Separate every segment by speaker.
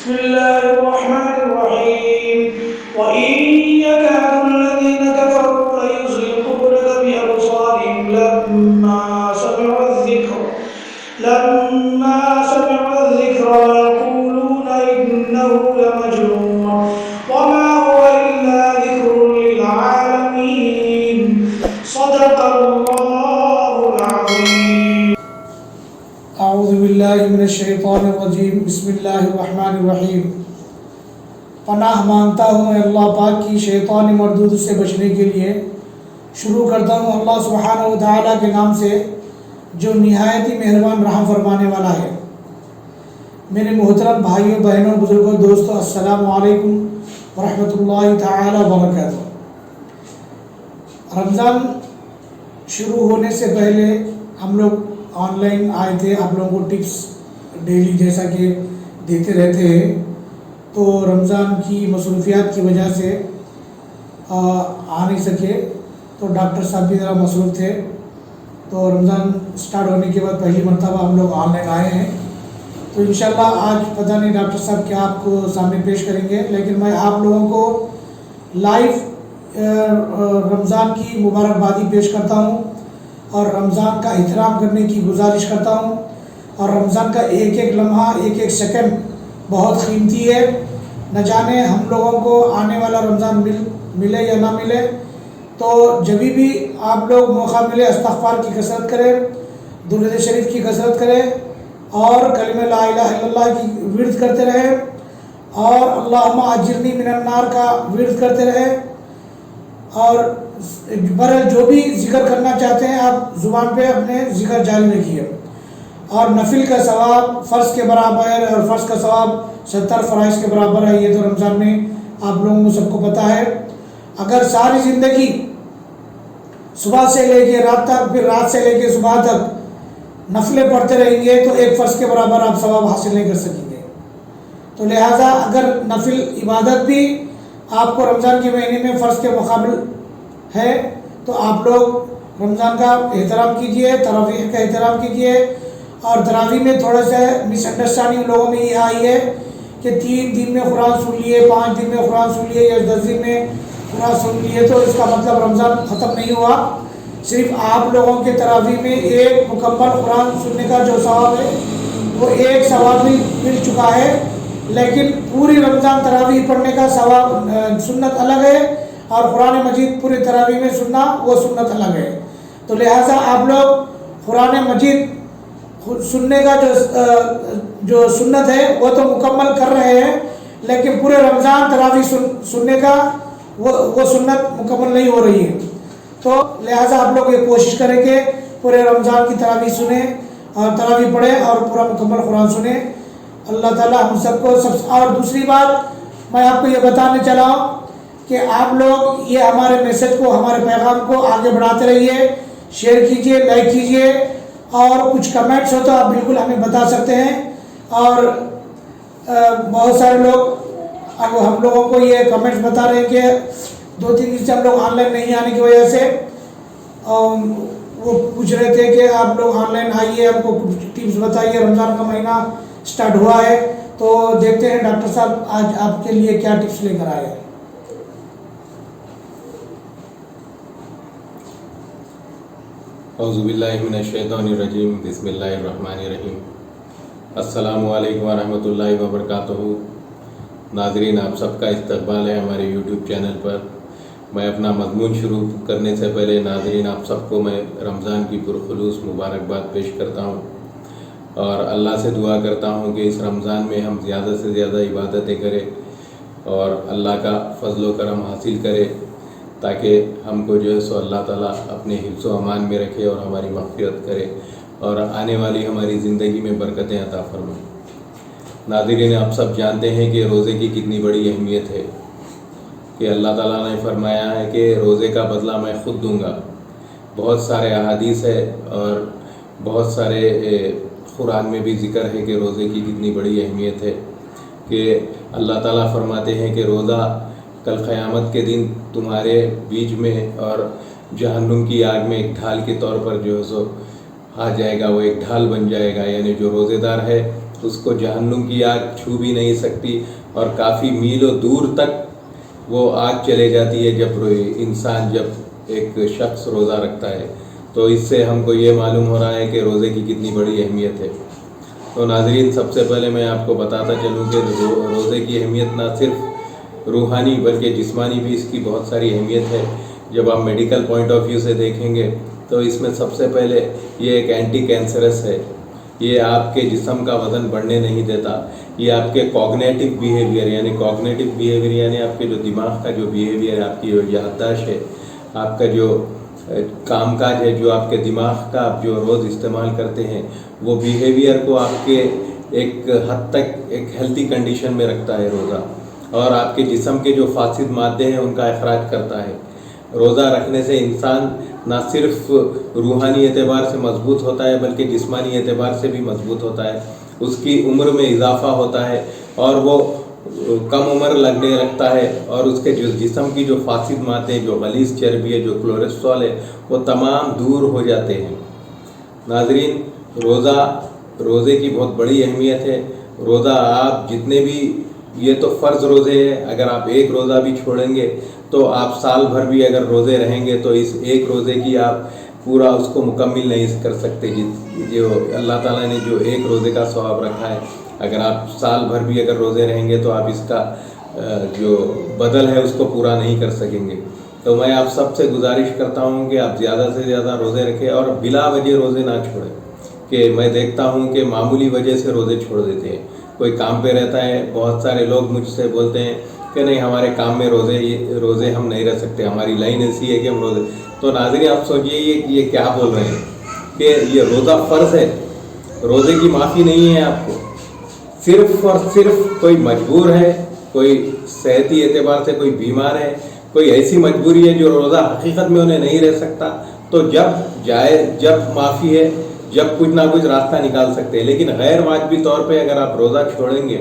Speaker 1: بسم الله الرحمن الرحيم وإن يكاد الذين كفروا ليزلقونك بأبصارهم لما سمعوا الذكر ويقولون إنه لمجنون وما هو إلا ذكر للعالمين صدق الله العظيم.
Speaker 2: اعوذ باللہ من الشیطان الرجیم. بسم اللہ الرحمن الرحیم. پناہ مانگتا ہوں میں اللہ پاک کی شیطان مردود سے بچنے کے لیے. شروع کرتا ہوں اللہ سبحانہ و تعالیٰ کے نام سے جو نہایت ہی مہربان رحم فرمانے والا ہے. میرے محترم بھائیوں بہنوں بزرگوں دوستوں السلام علیکم ورحمۃ اللہ تعالیٰ وبرکاتہ. رمضان شروع ہونے سے پہلے ہم لوگ آن لائن آئے تھے. آپ لوگوں کو ٹپس ڈیلی جیسا کہ دیتے رہتے ہیں. تو رمضان کی مصروفیات کی وجہ سے آ نہیں سکے. تو ڈاکٹر صاحب بھی ذرا مصروف تھے. تو رمضان سٹارٹ ہونے کے بعد پہلی مرتبہ ہم لوگ آن لائن آئے ہیں. تو انشاءاللہ آج پتہ نہیں ڈاکٹر صاحب کیا آپ کو سامنے پیش کریں گے، لیکن میں آپ لوگوں کو لائیو رمضان کی مبارکبادی پیش کرتا ہوں اور رمضان کا احترام کرنے کی گزارش کرتا ہوں. اور رمضان کا ایک ایک لمحہ ایک ایک سیکنڈ بہت قیمتی ہے. نہ جانے ہم لوگوں کو آنے والا رمضان ملے یا نہ ملے. تو جب بھی آپ لوگ موقع ملے استغفار کی کثرت کریں، درود شریف کی کثرت کریں اور کلمہ لا الہ الا اللہ کی ورد کرتے رہیں اور اللہم اجرنی من النار کا ورد کرتے رہیں. اور جو بھی ذکر کرنا چاہتے ہیں آپ زبان پہ اپنے ذکر جاری رکھیے. اور نفل کا ثواب فرض کے برابر ہے اور فرض کا ثواب 70 فرائض کے برابر ہے. یہ تو رمضان میں آپ لوگوں کو سب کو پتہ ہے. اگر ساری زندگی صبح سے لے کے رات تک پھر رات سے لے کے صبح تک نفلیں پڑھتے رہیں گے تو ایک فرض کے برابر آپ ثواب حاصل نہیں کر سکیں گے. تو لہٰذا اگر نفل عبادت بھی آپ کو رمضان کے مہینے میں فرض کے مقابل ہے تو آپ لوگ رمضان کا احترام کیجئے، تراویح کا احترام کیجئے. اور تراویح میں تھوڑا سا مس انڈرسٹینڈنگ لوگوں میں یہ آئی ہے کہ 3 دن میں قرآن سن لیے، 5 دن میں قرآن سن لیے یا 10 دن میں قرآن سن لیے تو اس کا مطلب رمضان ختم نہیں ہوا. صرف آپ لوگوں کے تراویح میں ایک مکمل قرآن سننے کا جو ثواب ہے وہ ایک ثواب مل چکا ہے، لیکن پوری رمضان تراویح پڑھنے کا ثواب سنت الگ ہے اور قرآن مجید پورے تراویح میں سننا وہ سنت الگ ہے. تو لہٰذا آپ لوگ قرآن مجید سننے کا جو سنت ہے وہ تو مکمل کر رہے ہیں، لیکن پورے رمضان تراویح سننے کا وہ سنت مکمل نہیں ہو رہی ہے. تو لہٰذا آپ لوگ یہ کوشش کریں کہ پورے رمضان کی تراویح سنیں اور تراویح پڑھیں اور پورا مکمل قرآن سنیں. اللہ تعالیٰ ہم سب کو اور دوسری بات میں آپ کو یہ بتانے چلا ہوں کہ آپ لوگ یہ ہمارے میسج کو ہمارے پیغام کو آگے بڑھاتے رہیے، شیئر کیجئے، لائک کیجئے اور کچھ کمنٹس ہو تو آپ بالکل ہمیں بتا سکتے ہیں. اور بہت سارے لوگ اب ہم لوگوں کو یہ کمنٹس بتا رہے ہیں کہ 2-3 دن سے ہم لوگ آن لائن نہیں آنے کی وجہ سے وہ پوچھ رہے تھے کہ آپ لوگ آن لائن آئیے، ہم کو کچھ ٹپس بتائیے. رمضان کا مہینہ سٹارٹ ہوا ہے تو دیکھتے ہیں ڈاکٹر صاحب آج آپ کے لیے کیا ٹپس لے کر آئے ہیں.
Speaker 3: اعوذ باللہ من الشیطان الرجیم. بسم اللہ الرحمن الرحیم. السلام علیکم ورحمۃ اللہ وبرکاتہ. ناظرین آپ سب کا استقبال ہے ہمارے یوٹیوب چینل پر. میں اپنا مضمون شروع کرنے سے پہلے ناظرین آپ سب کو میں رمضان کی پرخلوص مبارکباد پیش کرتا ہوں اور اللہ سے دعا کرتا ہوں کہ اس رمضان میں ہم زیادہ سے زیادہ عبادتیں کریں اور اللہ کا فضل و کرم حاصل کریں تاکہ ہم کو جو ہے سو اللہ تعالیٰ اپنے حفظ و امان میں رکھے اور ہماری مغفرت کرے اور آنے والی ہماری زندگی میں برکتیں عطا فرمائے. ناظرین آپ سب جانتے ہیں کہ روزے کی کتنی بڑی اہمیت ہے کہ اللہ تعالیٰ نے فرمایا ہے کہ روزے کا بدلہ میں خود دوں گا. بہت سارے احادیث ہے اور بہت سارے قرآن میں بھی ذکر ہے کہ روزے کی کتنی بڑی اہمیت ہے کہ اللہ تعالیٰ فرماتے ہیں کہ روزہ کل قیامت کے دن تمہارے بیچ میں اور جہنم کی آگ میں ایک ڈھال کے طور پر جو ہے سو آ جائے گا، وہ ایک ڈھال بن جائے گا. یعنی جو روزے دار ہے उसको जहन्नुम की आग छू भी नहीं सकती और काफ़ी मीलों दूर तक वो आग चले जाती है जब जब एक शख्स रोज़ा रखता है। तो इससे हमको ये मालूम हो रहा है कि रोज़े की कितनी बड़ी अहमियत है। तो नाज़रीन, सबसे पहले मैं आपको बताता चलूँ कि रोज़े की अहमियत ना सिर्फ रूहानी बल्कि जिस्मानी भी इसकी बहुत सारी अहमियत है। जब आप मेडिकल पॉइंट ऑफ व्यू से देखेंगे तो इसमें सबसे पहले ये एक एंटी कैंसरस है। ये आपके जिस्म का वज़न बढ़ने नहीं देता। ये आपके कॉग्निटिव बिहेवियर यानी आपके जो दिमाग का जो बिहेवियर है, आपकी जो याददाश्त है, आपका जो कामकाज है, जो आपके दिमाग का आप जो रोज़ इस्तेमाल करते हैं, वो बिहेवियर को आपके एक हद तक एक हेल्थी कंडीशन में रखता है रोज़ा। और आपके जिस्म के जो फासिद मादे हैं उनका अखराज करता है। रोज़ा रखने से इंसान ना सिर्फ रूहानी एतबार से मजबूत होता है बल्कि जिस्मानी एतबार से भी मजबूत होता है। उसकी उम्र में इजाफ़ा होता है और वो कम उम्र लगने लगता है और उसके जो जिस्म की जो फासिद मादे, जो गलीज़ चर्बी है, जो कोलेस्ट्रॉल है, वो तमाम दूर हो जाते हैं। नाज़रीन, रोज़े की बहुत बड़ी अहमियत है। रोज़ा आप जितने भी, ये तो फ़र्ज़ रोज़े हैं, अगर आप एक रोज़ा भी छोड़ेंगे तो आप साल भर भी अगर रोज़े रहेंगे तो इस एक रोज़े की आप पूरा उसको मुकम्मिल नहीं कर सकते। जो अल्लाह ताला ने जो एक रोज़े का सवाब रखा है, अगर आप साल भर भी अगर रोज़े रहेंगे तो आप इसका जो बदल है उसको पूरा नहीं कर सकेंगे। तो मैं आप सबसे गुजारिश करता हूँ कि आप ज़्यादा से ज़्यादा रोज़े रखें और बिला वजह रोज़े ना छोड़ें। कि मैं देखता हूँ कि मामूली वजह से रोज़े छोड़ देते हैं। कोई काम पे रहता है, बहुत सारे लोग मुझसे बोलते हैं कि नहीं, हमारे काम में रोज़े हम नहीं रह सकते, हमारी लाइन ऐसी है कि हम रोज़े। तो नाज़रीन, आप सोचिए ये क्या बोल रहे हैं कि ये रोज़ा फ़र्ज़ है, रोज़े की माफ़ी नहीं है आपको। सिर्फ और सिर्फ कोई मजबूर है, कोई सेहती एतबार से कोई बीमार है, कोई ऐसी मजबूरी है जो रोज़ा हकीकत में उन्हें नहीं रह सकता, तो जब माफ़ी है, जब कुछ ना कुछ रास्ता निकाल सकते हैं। लेकिन गैर वाजबी तौर पे अगर आप रोज़ा छोड़ेंगे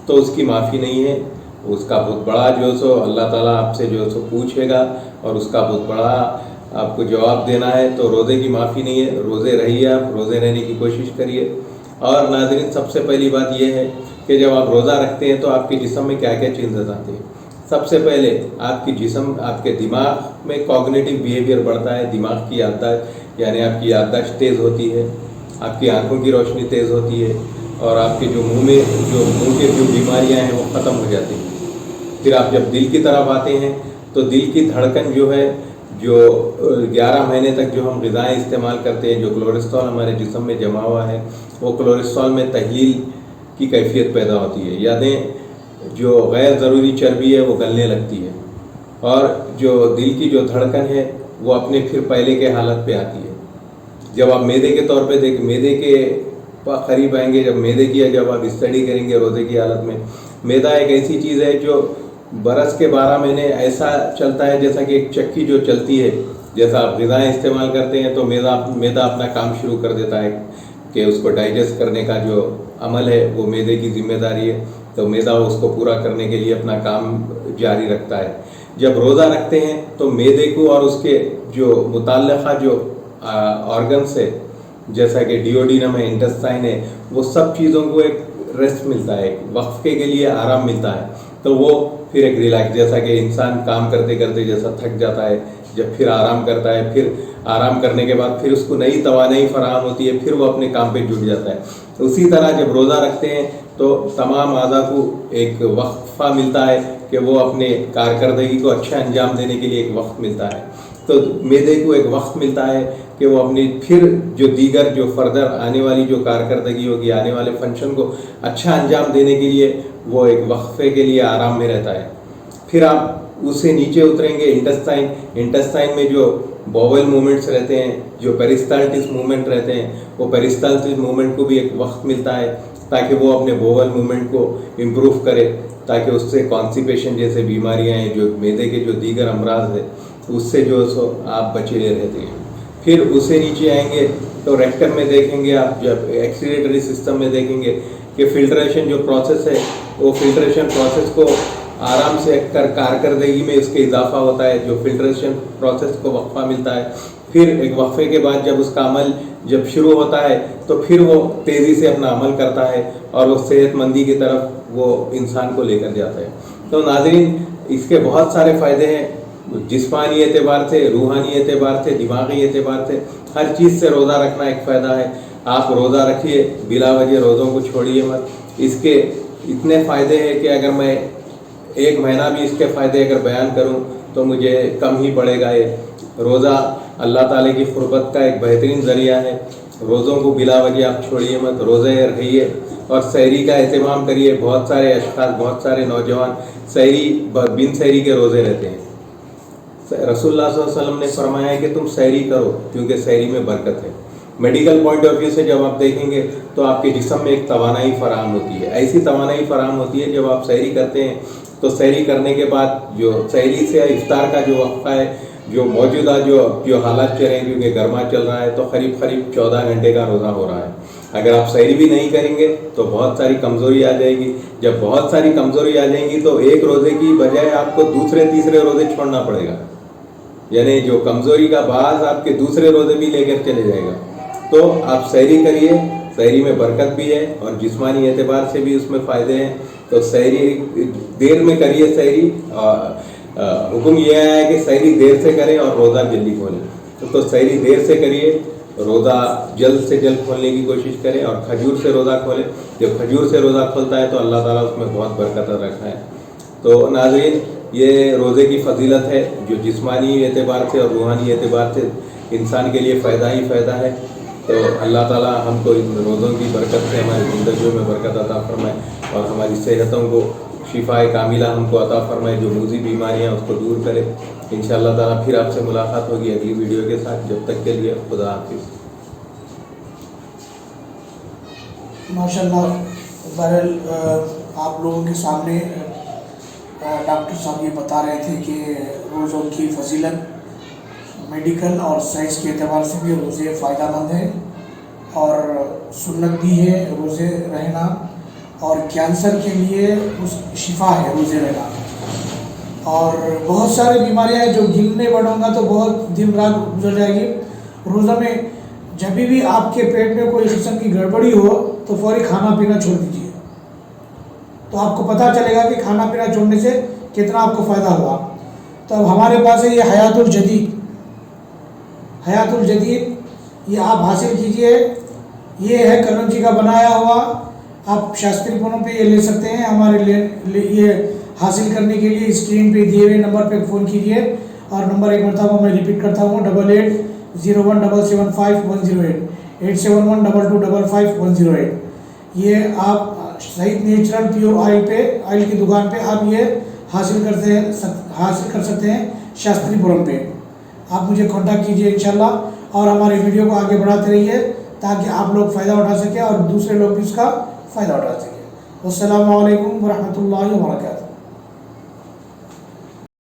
Speaker 3: तो उसकी माफ़ी नहीं है। उसका बहुत बड़ा जो सो अल्लाह ताला आपसे जो सो पूछेगा और उसका बहुत बड़ा आपको जवाब देना है। तो रोज़े की माफ़ी नहीं है। रोज़े रहिए, आप रोज़े रहने की कोशिश करिए। और नाज़रीन, सबसे पहली बात यह है कि जब आप रोज़ा रखते हैं तो आपके जिस्म में क्या क्या चेंजेस आते हैं। सबसे पहले आपके दिमाग में कॉग्निटिव बिहेवियर बढ़ता है। दिमाग की याददाश्त यानी आपकी याददाश्त तेज़ होती है, आपकी आंखों की रोशनी तेज़ होती है और आपके जो मुंह के जो बीमारियां हैं वो ख़त्म हो जाती हैं। फिर आप जब दिल की तरफ आते हैं तो दिल की धड़कन जो है, जो 11 महीने तक जो हम ग़िज़ाएँ इस्तेमाल करते हैं, जो कोलेस्ट्रॉल हमारे जिस्म में जमा हुआ है, वो कोलेस्ट्रॉल में तहलील की कैफियत पैदा होती है। यानी जो गैर ज़रूरी चर्बी है वो गलने लगती है और जो दिल की जो धड़कन है वो अपने फिर पहले के हालत पे आती है। जब आप मैदे के तौर पे मैदे के करीब आएंगे, जब आप स्टडी करेंगे रोज़े की हालत में, मैदा एक ऐसी चीज़ है जो बरस के 12 महीने ऐसा चलता है जैसा कि एक चक्की जो चलती है। जैसा आप ग़िज़ाएँ इस्तेमाल करते हैं तो मैदा अपना काम शुरू कर देता है कि उसको डाइजेस्ट करने का जो अमल है वो मैदे की जिम्मेदारी है। तो मैदा उसको पूरा करने के लिए अपना काम जारी रखता है। जब रोज़ा रखते हैं तो मैदे को और उसके जो मुताल्लिक़ा जो ऑर्गन्स है, जैसा कि डिओडिनम है, इंटेस्टाइन है, वो सब चीज़ों को एक रेस्ट मिलता है, एक वक्फे के लिए आराम मिलता है। तो वो फिर एक रिलैक्स, जैसा कि इंसान काम करते करते जैसा थक जाता है, जब फिर आराम करता है, फिर आराम करने के बाद फिर उसको नई तवानाई फराहम होती है, फिर वो अपने काम पे जुट जाता है। उसी तरह जब रोज़ा रखते हैं तो तमाम आज़ा को एक वक्फा मिलता है कि वो अपने कारकर्दगी को अच्छा अंजाम देने के लिए एक वक्त मिलता है। तो मैदे को एक वक्त मिलता है कि वो अपनी फिर जो दीगर जो फर्दर आने वाली जो कारकर्दगी होगी, आने वाले फंक्शन को अच्छा अंजाम देने के लिए वो एक वक्फे के लिए आराम में रहता है। फिर आप उससे नीचे उतरेंगे इंटेस्टाइन में जो बोवेल मूवमेंट्स रहते हैं, जो पेरिस्टाल्टिस मूवमेंट रहते हैं, वो पेरिस्टाल्टिस मूवमेंट को भी एक वक्त मिलता है ताकि वो अपने बोवेल मूवमेंट को इम्प्रूव करे, ताकि उससे कॉन्स्टिपेशन जैसे बीमारियां हैं, जो मैदे के जो दीगर अमराज है, उससे जो सो आप बचे रहते हैं। फिर उससे नीचे आएंगे तो रेक्टम में देखेंगे आप, जब एक्सीलेटरी सिस्टम में देखेंगे कि फिल्ट्रेशन जो प्रोसेस है, वो फिल्ट्रेशन प्रोसेस को आराम से कारकर्दगी में उसके इजाफा होता है, जो फिल्ट्रेशन प्रोसेस को वक्फा मिलता है। फिर एक वक्फे के बाद जब उसका अमल जब शुरू होता है तो फिर वो तेज़ी से अपना अमल करता है और वो सेहतमंदी की तरफ वो इंसान को लेकर जाता है। तो नाज़रीन, इसके बहुत सारे फ़ायदे हैं, जिस्मानी एतबार से, रूहानी एतबार से, दिमागी एतबार से, हर चीज़ से रोज़ा रखना एक फ़ायदा है। आप रोज़ा रखिए, बिला वजह रोज़ों को छोड़िए मत। इसके इतने फ़ायदे हैं कि अगर मैं 1 महीना भी इसके फ़ायदे अगर बयान करूं तो मुझे कम ही पड़ेगा। ये रोज़ा अल्लाह ताला की क़ुर्बत का एक बेहतरीन ज़रिया है। रोज़ों को बिला वजह आप छोड़िए मत, रोज़े रहिए और सहरी का एहतमाम करिए। बहुत सारे अशख़ास, बहुत सारे नौजवान सहरी बिन सहरी के रोज़े रहते हैं। रसूलुल्लाह सल्लल्लाहु अलैहि वसल्लम ने फरमाया है कि तुम सहरी करो क्योंकि सहरी में बरकत है। मेडिकल पॉइंट ऑफ व्यू से जब आप देखेंगे तो आपके जिस्म में एक तवानाई फराहम होती है। ऐसी तवानाई फराहम होती है जब आप सहरी करते हैं तो सहरी करने के बाद जो सहरी से इफ्तार का जो वक्फा है, जो मौजूदा जो हालात चल रहे हैं, क्योंकि गर्मा चल रहा है तो करीब 14 घंटे का रोज़ा हो रहा है। अगर आप सहरी भी नहीं करेंगे तो बहुत सारी कमज़ोरी आ जाएगी। जब बहुत सारी कमज़ोरी आ जाएंगी तो एक रोज़े की बजाय आपको दूसरे तीसरे रोज़े छोड़ना पड़ेगा, यानी जो कमज़ोरी का बाज़ आपके दूसरे रोज़े भी लेकर चले जाएगा। तो आप सहरी करिए, सहरी में बरकत भी है और जिस्मानी एतबार से भी उसमें फ़ायदे हैं। तो सहरी देर में करिए सहरी। हुक्म यह है कि सहरी देर से करें और रोज़ा जल्दी खोलें। तो सहरी देर से करिए, रोज़ा जल्द से जल्द खोलने की कोशिश करें और खजूर से रोज़ा खोलें। जब खजूर से रोज़ा खोलता है तो अल्लाह ताला उसमें बहुत बरकत रखा है। तो नाज़रीन, ये रोज़े की फजीलत है जो जिस्मानी एतबार से और रूहानी एतबार से इंसान के लिए फ़ायदा ही फ़ायदा है। तो अल्लाह ताला हमको इन रोज़ों की बरकत से हमारी ज़िंदगियों में बरकत अता फरमाए और हमारी सेहतों को शिफाए कामिला हमको अता फरमाए, जो मूज़ी बीमारियाँ उसको दूर करे। इंशाअल्लाह ताला फिर आपसे मुलाकात होगी अगली वीडियो के साथ। जब तक के लिए खुदा हाफिज़।
Speaker 2: माशाल्लाह, बहरहाल आप लोगों के सामने डॉक्टर साहब ये बता रहे थे कि रोज़ों की फजीलत, मेडिकल और साइंस के एतबार से भी रोज़े फ़ायदेमंद है और सुन्नत भी है रोज़े रहना, और कैंसर के लिए उस शिफा है रोज़े रहना। और बहुत सारी बीमारियां हैं जो गिनने बढ़ूंगा तो बहुत दिन रात गुजर जाएगी। रोज़ा में जब भी आपके पेट में कोई किस्म की गड़बड़ी हो तो फौरी खाना पीना छोड़ दीजिए, तो आपको पता चलेगा कि खाना पीना छोड़ने से कितना आपको फ़ायदा हुआ। तो अब हमारे पास है ये हयातुल जदीद, ये आप हासिल कीजिए। ये है कलंजी का बनाया हुआ, आप शास्त्रीय फोनों पे ये ले सकते हैं। हमारे ये हासिल करने के लिए स्क्रीन पे दिए हुए नंबर पे फ़ोन कीजिए, और नंबर एक मरतबा मैं रिपीट करता हूँ 8801775108 8712255108। ये आप शहीद नेचुरल प्योर ऑयल की दुकान पे आप ये हासिल कर सकते हैं शास्त्रीपुरम पे। आप मुझे कांटेक्ट कीजिए इंशाल्लाह, और हमारे वीडियो को आगे बढ़ाते रहिए ताकि आप लोग फ़ायदा उठा सकें और दूसरे लोग भी इसका फ़ायदा उठा सकें। अस्सलामु अलैकुम वरहमतुल्लाहि वबरकातुहू।